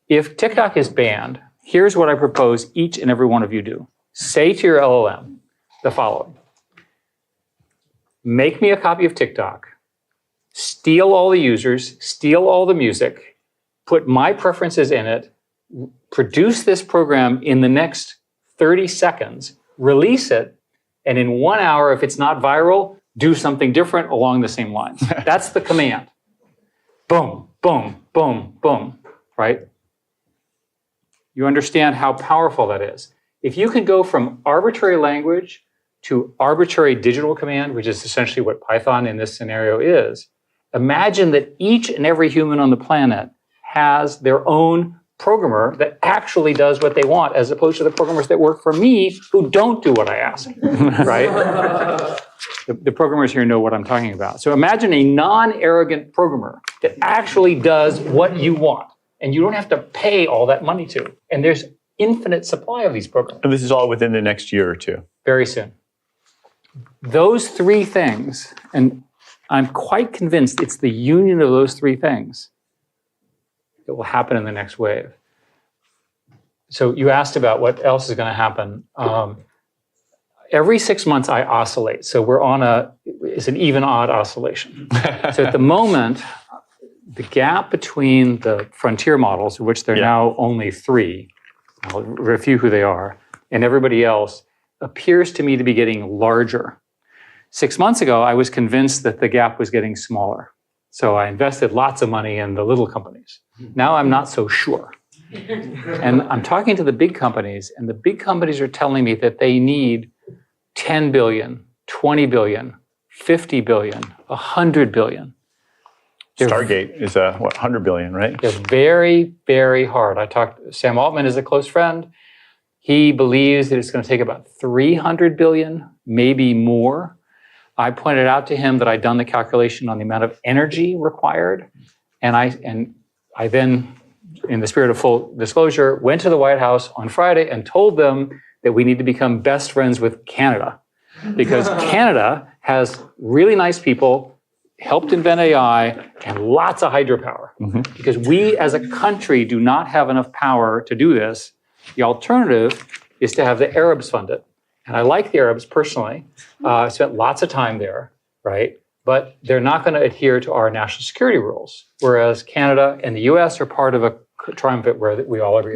If TikTok is banned, here's what I propose each and every one of you do. Say to your LLM the following. Make me a copy of TikTok, steal all the users, steal all the music, put my preferences in it, produce this program in the next 30 seconds, release it, and in 1 hour, if it's not viral, do something different along the same lines. That's the command. Boom, boom, boom, boom, right? You understand how powerful that is. If you can go from arbitrary language to arbitrary digital command, which is essentially what Python in this scenario is, imagine that each and every human on the planet has their own programmer that actually does what they want, as opposed to the programmers that work for me who don't do what I ask, right? The programmers here know what I'm talking about. So imagine a non-arrogant programmer that actually does what you want, and you don't have to pay all that money to. And there's infinite supply of these programs. And this is all within the next year or two. Very soon. Those three things, and I'm quite convinced it's the union of those three things that will happen in the next wave. So you asked about what else is going to happen. Every 6 months I oscillate. So we're on it's an even-odd oscillation. So at the moment, the gap between the frontier models, of which there are now only 3, I'll review who they are, and everybody else, appears to me to be getting larger. 6 months ago, I was convinced that the gap was getting smaller. So I invested lots of money in the little companies. Now I'm not so sure. And I'm talking to the big companies, and the big companies are telling me that they need 10 billion, 20 billion, 50 billion, 100 billion. Stargate is 100 billion, right? They're very, very hard. Sam Altman is a close friend. He believes that it's going to take about 300 billion, maybe more. I pointed out to him that I'd done the calculation on the amount of energy required. And I then, in the spirit of full disclosure, went to the White House on Friday and told them that we need to become best friends with Canada. Because Canada has really nice people, helped invent AI, and lots of hydropower. Because we as a country do not have enough power to do this. The alternative is to have the Arabs fund it. And I like the Arabs personally. I spent lots of time there, right? But they're not going to adhere to our national security rules, whereas Canada and the US are part of a triumvirate where we all agree.